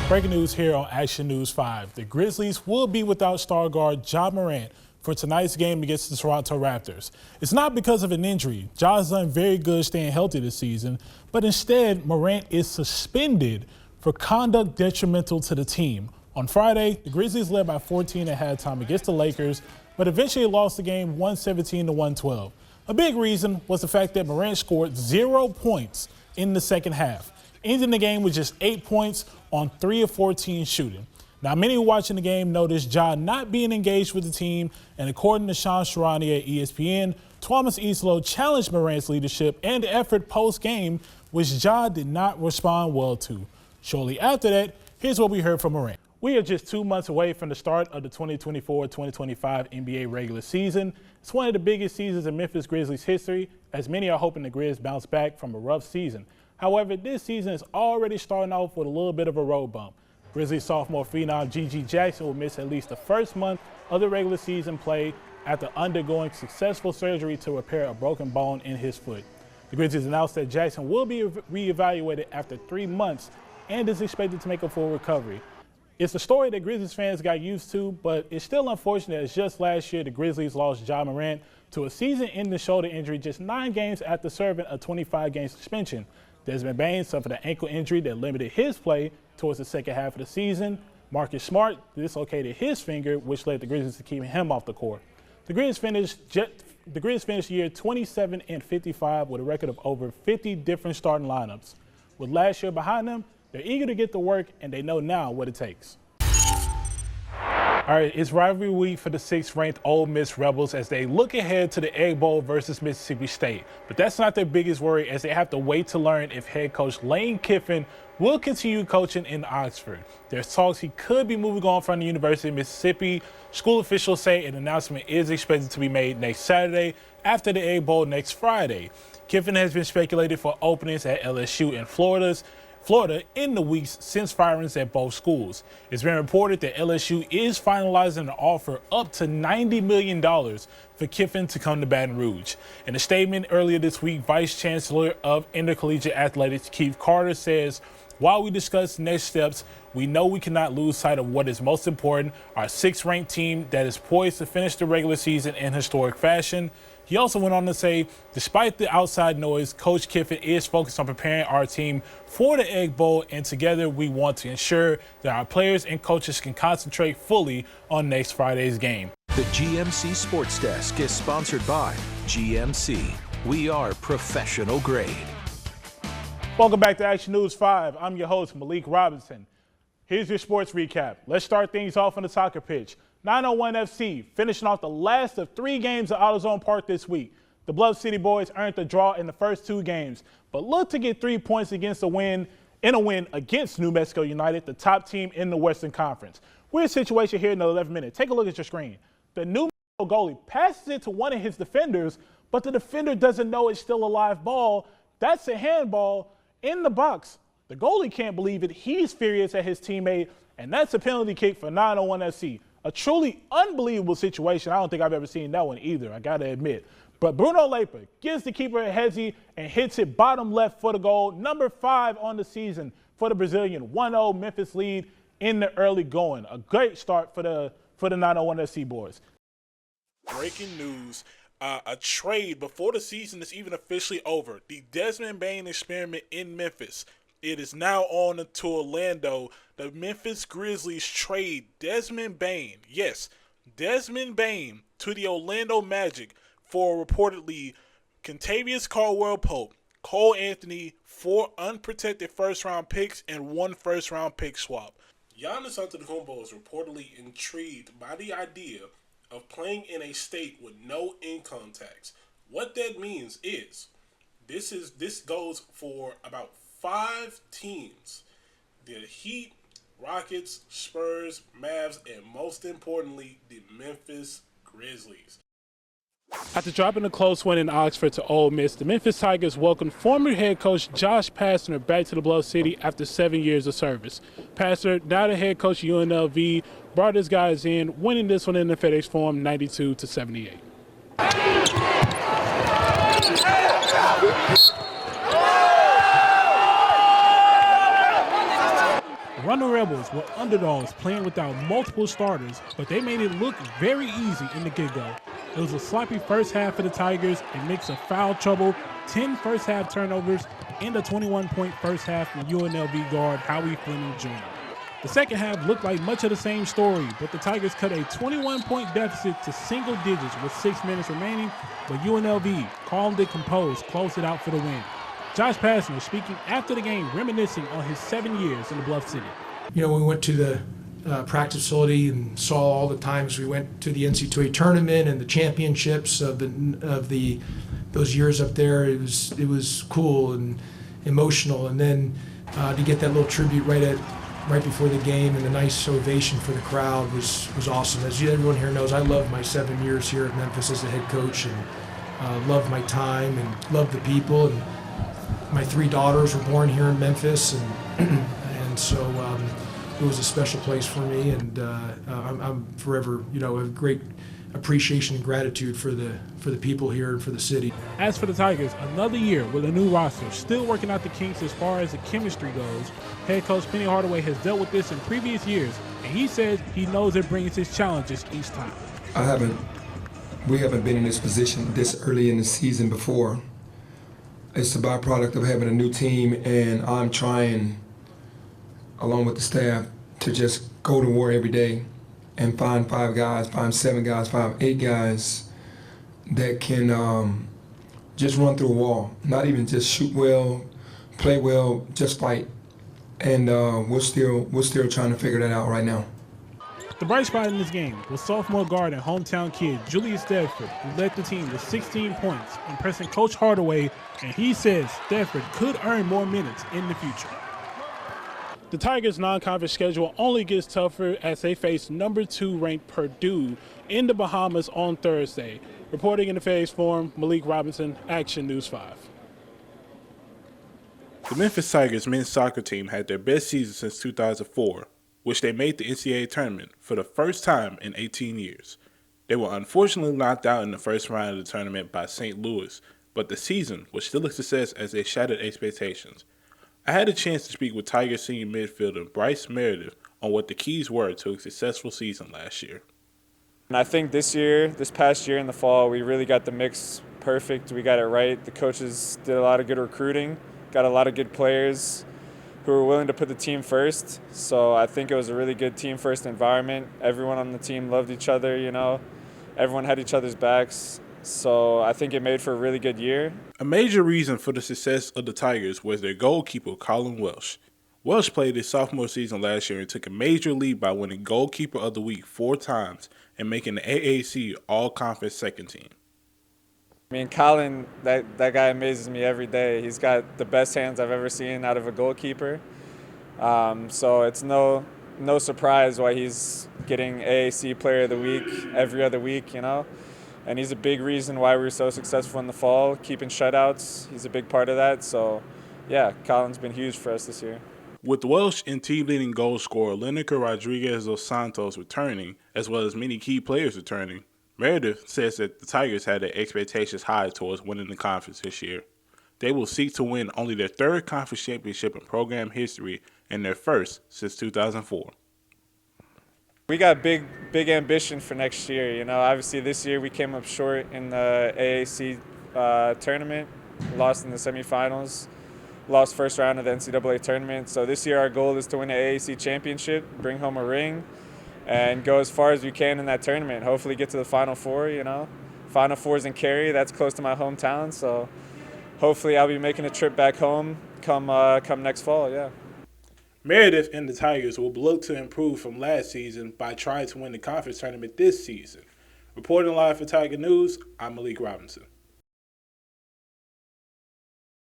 Breaking news here on Action News 5. The Grizzlies will be without star guard Ja Morant for tonight's game against the Toronto Raptors. It's not because of an injury. Ja's done very good staying healthy this season, but instead Morant is suspended for conduct detrimental to the team. On Friday, the Grizzlies led by 14 at halftime against the Lakers, but eventually lost the game 117-112. A big reason was the fact that Morant scored 0 points in the second half, ending the game with just 8 points on 3 of 14 shooting. Now, many who watching the game noticed Ja not being engaged with the team, and according to Sean Sharani at ESPN, Thomas Islo challenged Morant's leadership and effort post-game, which Ja did not respond well to. Shortly after that, here's what we heard from Morant. We are just 2 months away from the start of the 2024-2025 NBA regular season. It's one of the biggest seasons in Memphis Grizzlies history, as many are hoping the Grizz bounce back from a rough season. However, this season is already starting off with a little bit of a road bump. Grizzlies sophomore phenom G.G. Jackson will miss at least the first month of the regular season play after undergoing successful surgery to repair a broken bone in his foot. The Grizzlies announced that Jackson will be reevaluated after 3 months and is expected to make a full recovery. It's a story that Grizzlies fans got used to, but it's still unfortunate as just last year the Grizzlies lost Ja Morant to a season-ending shoulder injury just 9 games after serving a 25-game suspension. Desmond Bane suffered an ankle injury that limited his play towards the second half of the season. Marcus Smart dislocated his finger, which led the Grizzlies to keep him off the court. The Grizz finished the year 27-55 with a record of over 50 different starting lineups. With last year behind them, they're eager to get to work, and they know now what it takes. All right, it's rivalry week for the 6th-ranked Ole Miss Rebels as they look ahead to the Egg Bowl versus Mississippi State. But that's not their biggest worry, as they have to wait to learn if head coach Lane Kiffin will continue coaching in Oxford. There's talks he could be moving on from the University of Mississippi. School officials say an announcement is expected to be made next Saturday after the Egg Bowl next Friday. Kiffin has been speculated for openings at LSU and Florida in the weeks since firings at both schools. It's been reported that LSU is finalizing an offer up to $90 million for Kiffin to come to Baton Rouge. In a statement earlier this week, Vice Chancellor of Intercollegiate Athletics Keith Carter says, "While we discuss next steps, we know we cannot lose sight of what is most important, our 6th-ranked team that is poised to finish the regular season in historic fashion." He also went on to say, despite the outside noise, Coach Kiffin is focused on preparing our team for the Egg Bowl, and together we want to ensure that our players and coaches can concentrate fully on next Friday's game. The GMC Sports Desk is sponsored by GMC. We are professional grade. Welcome back to Action News 5. I'm your host, Melek Robinson. Here's your sports recap. Let's start things off on the soccer pitch. 901 FC finishing off the last of 3 games at AutoZone Park this week. The Bluff City boys earned the draw in the first 2 games, but look to get 3 points in a win against New Mexico United, the top team in the Western Conference. Weird situation here in the 11th minute. Take a look at your screen. The New Mexico goalie passes it to one of his defenders, but the defender doesn't know it's still a live ball. That's a handball in the box. The goalie can't believe it. He's furious at his teammate, and that's a penalty kick for 901 FC. A truly unbelievable situation. I don't think I've ever seen that one either, I got to admit. But Bruno Leper gives the keeper a hezzy and hits it bottom left for the goal. Number 5 on the season for the Brazilian. 1-0 Memphis lead in the early going. A great start for the 901 FC boys. Breaking news. A trade before the season is even officially over. The Desmond Bane experiment in Memphis. It is now on to Orlando. The Memphis Grizzlies trade Desmond Bane. Yes, Desmond Bane to the Orlando Magic for reportedly Kentavious Caldwell-Pope, Cole Anthony, 4 unprotected first-round picks, and 1 first-round pick swap. Giannis Antetokounmpo is reportedly intrigued by the idea of playing in a state with no income tax. What that means is this goes for about 5 teams: the Heat, Rockets, Spurs, Mavs, and most importantly, the Memphis Grizzlies. After dropping a close win in Oxford to Ole Miss, the Memphis Tigers welcomed former head coach Josh Pastner back to the Bluff City after 7 years of service. Pastner, now the head coach of UNLV, brought his guys in, winning this one in the FedEx Forum 92-78. London Rebels were underdogs playing without multiple starters, but they made it look very easy in the get-go. It was a sloppy first half for the Tigers, a mix of foul trouble, 10 first-half turnovers, and a 21-point first half from UNLV guard Howie Fleming Jr. The second half looked like much of the same story, but the Tigers cut a 21-point deficit to single digits with 6 minutes remaining, but UNLV, calm and composed, closed it out for the win. Josh Pastner speaking after the game, reminiscing on his 7 years in the Bluff City. You know, we went to the practice facility and saw all the times we went to the NCAA tournament and the championships of those years up there. It was cool and emotional, and then to get that little tribute right before the game and the nice ovation for the crowd was awesome. As everyone here knows, I love my 7 years here at Memphis as a head coach, and love my time and love the people. And my 3 daughters were born here in Memphis, and so it was a special place for me, and I'm forever, have great appreciation and gratitude for the people here and for the city. As for the Tigers, another year with a new roster, still working out the kinks as far as the chemistry goes. Head coach Penny Hardaway has dealt with this in previous years, and he says he knows it brings his challenges each time. We haven't been in this position this early in the season before. It's a byproduct of having a new team, and I'm trying, along with the staff, to just go to war every day and find 5 guys, find 7 guys, find 8 guys that can just run through a wall. Not even just shoot well, play well, just fight. And we're still trying to figure that out right now. The bright spot in this game was sophomore guard and hometown kid Julius Stedford, who led the team with 16 points, impressing Coach Hardaway, and he says Stedford could earn more minutes in the future. The Tigers' non-conference schedule only gets tougher as they face number 2 ranked Purdue in the Bahamas on Thursday. Reporting in the FaZe Forum, Melek Robinson, Action News 5. The Memphis Tigers men's soccer team had their best season since 2004, which they made the NCAA tournament for the first time in 18 years. They were unfortunately knocked out in the first round of the tournament by St. Louis, but the season was still a success as they shattered expectations. I had a chance to speak with Tigers senior midfielder Bryce Meredith on what the keys were to a successful season last year. And I think this past year in the fall, we really got the mix perfect. We got it right. The coaches did a lot of good recruiting, got a lot of good players who were willing to put the team first. So I think it was a really good team-first environment. Everyone on the team loved each other, Everyone had each other's backs. So I think it made for a really good year. A major reason for the success of the Tigers was their goalkeeper, Colin Welsh. Welsh played his sophomore season last year and took a major lead by winning Goalkeeper of the Week 4 times and making the AAC All-Conference second team. I mean, Colin, that guy amazes me every day. He's got the best hands I've ever seen out of a goalkeeper. So it's no surprise why he's getting AAC Player of the Week every other week, And he's a big reason why we were so successful in the fall, keeping shutouts. He's a big part of that. So, yeah, Colin's been huge for us this year. With Welsh and team-leading goal scorer Lineker Rodriguez dos Santos returning, as well as many key players returning, Meredith says that the Tigers had their expectations high towards winning the conference this year. They will seek to win only their 3rd conference championship in program history and their 1st since 2004. We got big ambition for next year. Obviously this year we came up short in the AAC tournament, lost in the semifinals, lost first round of the NCAA tournament. So this year our goal is to win the AAC championship, bring home a ring, and go as far as we can in that tournament. Hopefully get to the Final Four, Final Four's in Cary, that's close to my hometown. So hopefully I'll be making a trip back home come next fall, yeah. Meredith and the Tigers will look to improve from last season by trying to win the conference tournament this season. Reporting live for Tiger News, I'm Melek Robinson.